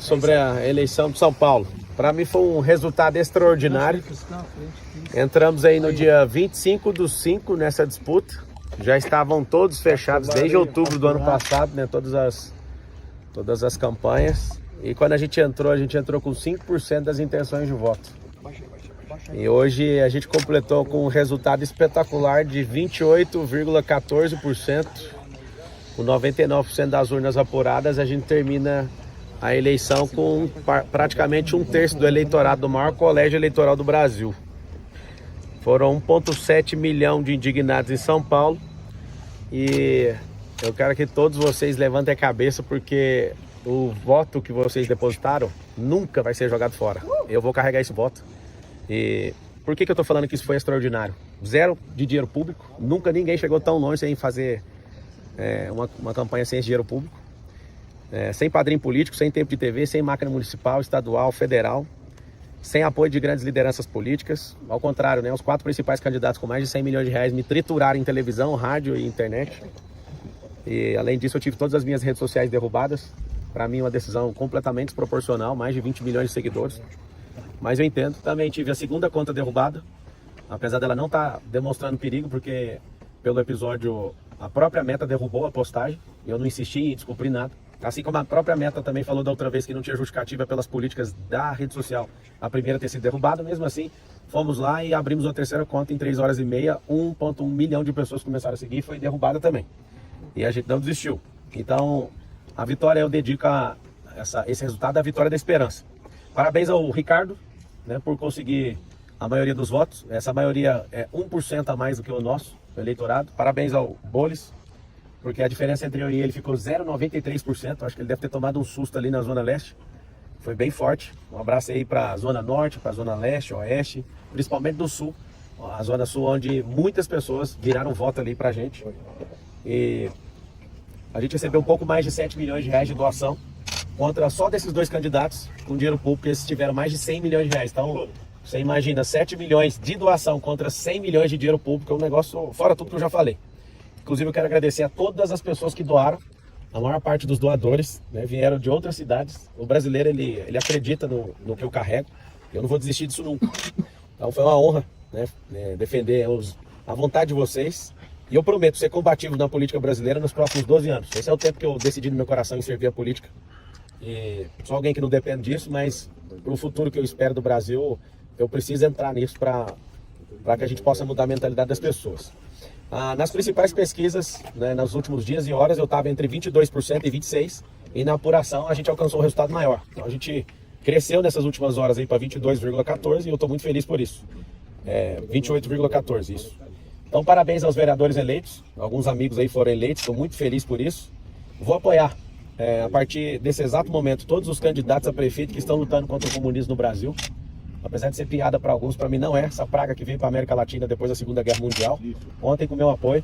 sobre a eleição de São Paulo. Para mim foi um resultado extraordinário. Entramos aí no dia 25/5 nessa disputa. Já estavam todos fechados desde outubro do ano passado, né? Todas as campanhas. E quando a gente entrou com 5% das intenções de voto. E hoje a gente completou com um resultado espetacular de 28,14%. Com 99% das urnas apuradas, a gente termina a eleição com praticamente 1/3 do eleitorado do maior colégio eleitoral do Brasil. Foram 1,7 milhão de indignados em São Paulo. E eu quero que todos vocês levantem a cabeça, porque o voto que vocês depositaram nunca vai ser jogado fora. Eu vou carregar esse voto. E por que eu estou falando que isso foi extraordinário? Zero de dinheiro público. Nunca ninguém chegou tão longe sem fazer uma campanha sem esse dinheiro público. Sem padrinho político, sem tempo de TV, sem máquina municipal, estadual, federal. Sem apoio de grandes lideranças políticas. Ao contrário, né, os 4 principais candidatos com mais de 100 milhões de reais me trituraram em televisão, rádio e internet. E além disso eu tive todas as minhas redes sociais derrubadas. Para mim uma decisão completamente desproporcional, mais de 20 milhões de seguidores. Mas eu entendo. Também tive a segunda conta derrubada, apesar dela não estar demonstrando perigo, porque pelo episódio a própria Meta derrubou a postagem. Eu não insisti em descumprir nada. Assim como a própria Meta também falou da outra vez que não tinha justificativa pelas políticas da rede social, a primeira ter sido derrubada. Mesmo assim, fomos lá e abrimos uma terceira conta em 3 horas e meia. 1,1 milhão de pessoas começaram a seguir e foi derrubada também. E a gente não desistiu. Então, a vitória eu dedico a esse resultado à vitória da esperança. Parabéns ao Ricardo, né, por conseguir a maioria dos votos. Essa maioria é 1% a mais do que o nosso eleitorado. Parabéns ao Boles, porque a diferença entre eu e ele ficou 0,93%. Acho que ele deve ter tomado um susto ali na Zona Leste. Foi bem forte. Um abraço aí para a Zona Norte, para a Zona Leste, Oeste, principalmente do Sul. A Zona Sul, onde muitas pessoas viraram voto ali para a gente. E a gente recebeu um pouco mais de 7 milhões de reais de doação, contra só desses 2 candidatos com dinheiro público, eles tiveram mais de 100 milhões de reais. Então, você imagina, 7 milhões de doação contra 100 milhões de dinheiro público, é um negócio fora tudo que eu já falei. Inclusive, eu quero agradecer a todas as pessoas que doaram. A maior parte dos doadores, né, vieram de outras cidades. O brasileiro, ele acredita no que eu carrego. Eu não vou desistir disso nunca. Então, foi uma honra, né, defender a vontade de vocês. E eu prometo ser combativo na política brasileira nos próximos 12 anos. Esse é o tempo que eu decidi no meu coração em servir a política. E sou alguém que não depende disso, mas para o futuro que eu espero do Brasil, eu preciso entrar nisso para que a gente possa mudar a mentalidade das pessoas. Nas principais pesquisas, né, nos últimos dias e horas, eu estava entre 22% e 26%, e na apuração a gente alcançou um resultado maior. Então a gente cresceu nessas últimas horas para 22,14% e eu estou muito feliz por isso. 28,14% isso. Então parabéns aos vereadores eleitos, alguns amigos aí foram eleitos, estou muito feliz por isso. Vou apoiar, a partir desse exato momento, todos os candidatos a prefeito que estão lutando contra o comunismo no Brasil. Apesar de ser piada para alguns, para mim não é. Essa praga que veio para a América Latina depois da Segunda Guerra Mundial. Ontem, com o meu apoio,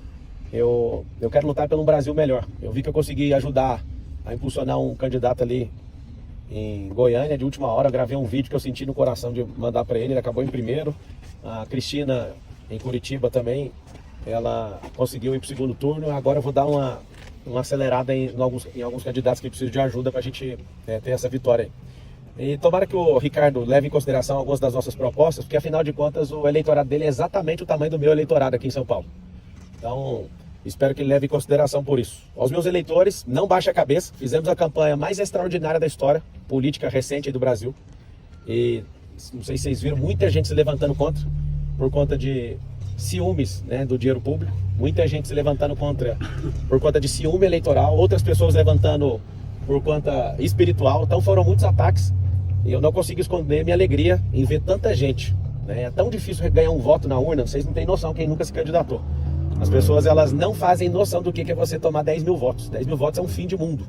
eu quero lutar pelo Brasil melhor. Eu vi que eu consegui ajudar a impulsionar um candidato ali em Goiânia, de última hora. Gravei um vídeo que eu senti no coração de mandar para ele acabou em primeiro. A Cristina, em Curitiba também, ela conseguiu ir para o segundo turno. Agora eu vou dar uma acelerada em alguns candidatos que precisam de ajuda para a gente ter essa vitória aí. E tomara que o Ricardo leve em consideração algumas das nossas propostas, porque afinal de contas o eleitorado dele é exatamente o tamanho do meu eleitorado aqui em São Paulo. Então, espero que ele leve em consideração por isso. Aos meus eleitores, não baixe a cabeça. Fizemos a campanha mais extraordinária da história política recente aí do Brasil. E não sei se vocês viram, muita gente se levantando contra, por conta de ciúmes, né, do dinheiro público. Muita gente se levantando contra por conta de ciúme eleitoral. Outras pessoas levantando por conta espiritual. Então foram muitos ataques. E eu não consigo esconder minha alegria em ver tanta gente, né? É tão difícil ganhar um voto na urna, vocês não têm noção, quem nunca se candidatou. As pessoas, elas não fazem noção do que é você tomar 10 mil votos. 10 mil votos é um fim de mundo.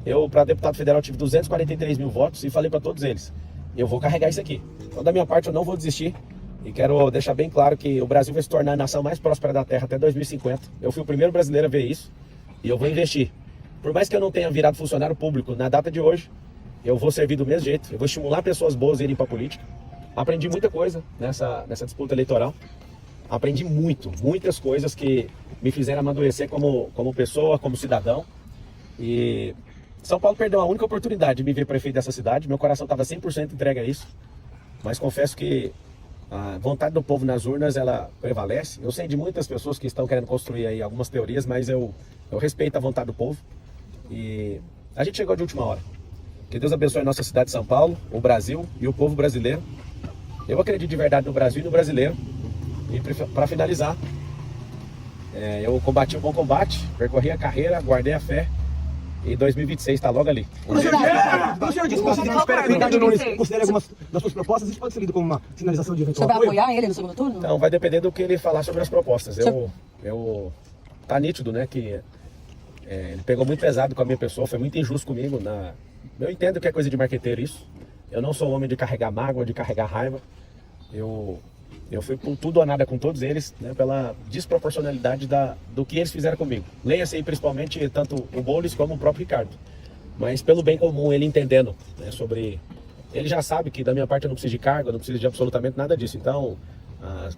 Eu, para deputado federal, tive 243 mil votos e falei para todos eles, eu vou carregar isso aqui. Então, da minha parte, eu não vou desistir. E quero deixar bem claro que o Brasil vai se tornar a nação mais próspera da Terra até 2050. Eu fui o primeiro brasileiro a ver isso e eu vou investir. Por mais que eu não tenha virado funcionário público na data de hoje, eu vou servir do mesmo jeito, eu vou estimular pessoas boas a irem para a política. Aprendi muita coisa nessa disputa eleitoral. Aprendi muitas coisas que me fizeram amadurecer como pessoa, como cidadão. E São Paulo perdeu a única oportunidade de me ver prefeito dessa cidade. Meu coração estava 100% entregue a isso. Mas confesso que a vontade do povo nas urnas, ela prevalece. Eu sei de muitas pessoas que estão querendo construir aí algumas teorias, mas eu respeito a vontade do povo. E a gente chegou de última hora. Que Deus abençoe a nossa cidade de São Paulo, o Brasil e o povo brasileiro. Eu acredito de verdade no Brasil e no brasileiro. E para finalizar, eu combati um bom combate, percorri a carreira, guardei a fé. E 2026 está logo ali. O senhor disse que considera algumas das suas propostas, isso pode ser lido como uma sinalização de O eventual senhor vai apoio? apoiar ele no segundo turno? Então, vai depender do que ele falar sobre as propostas. Tá nítido, né, que ele pegou muito pesado com a minha pessoa, foi muito injusto comigo. Eu entendo que é coisa de marqueteiro isso. Eu não sou homem de carregar mágoa, de carregar raiva. Eu fui com tudo ou nada com todos eles, né, pela desproporcionalidade do que eles fizeram comigo. Leia-se aí principalmente tanto o Boulos como o próprio Ricardo. Mas pelo bem comum, ele entendendo, né, sobre... Ele já sabe que da minha parte eu não preciso de cargo, eu não preciso de absolutamente nada disso. Então,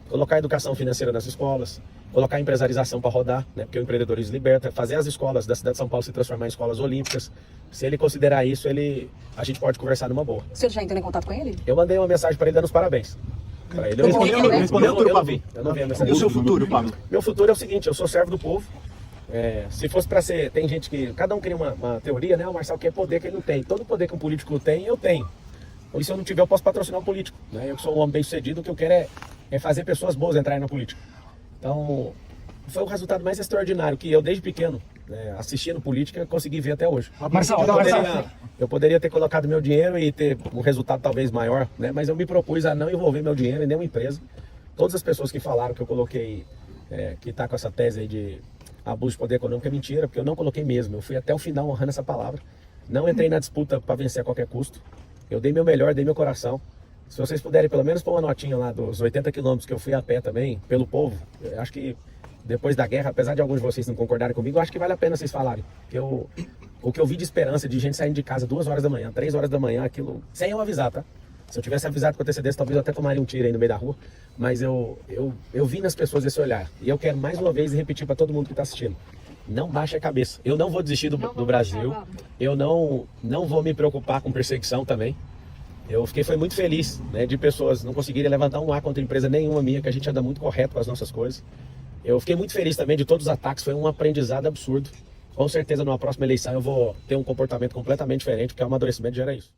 colocar educação financeira nas escolas, colocar empresarização para rodar, né, porque o empreendedorismo liberta, fazer as escolas da cidade de São Paulo se transformar em escolas olímpicas. Se ele considerar isso, a gente pode conversar numa boa. O senhor já entrou em contato com ele? Eu mandei uma mensagem para ele dando os parabéns. Pra ele. Eu não vi a mensagem. E o seu futuro, Pablo? Meu futuro é o seguinte, eu sou servo do povo. Se fosse para ser... Tem gente que... Cada um cria uma teoria, né? O Marcelo quer poder que ele não tem. Todo poder que um político tem, eu tenho. Ou se eu não tiver, eu posso patrocinar um político. Né? Eu que sou um homem bem sucedido, o que eu quero é fazer pessoas boas entrarem na política. Então, foi o resultado mais extraordinário que eu, desde pequeno, né, assistindo política, consegui ver até hoje. Eu poderia ter colocado meu dinheiro e ter um resultado talvez maior, né? Mas eu me propus a não envolver meu dinheiro em nenhuma empresa. Todas as pessoas que falaram que eu coloquei, que está com essa tese aí de abuso de poder econômico, é mentira, porque eu não coloquei mesmo. Eu fui até o final honrando essa palavra. Não entrei na disputa para vencer a qualquer custo. Eu dei meu melhor, dei meu coração. Se vocês puderem pelo menos pôr uma notinha lá dos 80 quilômetros que eu fui a pé também, pelo povo, eu acho que depois da guerra, apesar de alguns de vocês não concordarem comigo, eu acho que vale a pena vocês falarem. Porque o que eu vi de esperança de gente saindo de casa 2 horas da manhã, 3 horas da manhã, aquilo, sem eu avisar, tá? Se eu tivesse avisado com antecedência, talvez eu até tomaria um tiro aí no meio da rua. Mas eu vi nas pessoas esse olhar. E eu quero mais uma vez repetir para todo mundo que está assistindo. Não baixe a cabeça. Eu não vou desistir do Brasil. Eu não vou me preocupar com perseguição também. Foi muito feliz, né, de pessoas não conseguirem levantar um ar contra empresa nenhuma minha, que a gente anda muito correto com as nossas coisas. Eu fiquei muito feliz também de todos os ataques, foi um aprendizado absurdo. Com certeza, numa próxima eleição, eu vou ter um comportamento completamente diferente, porque o amadurecimento gera isso.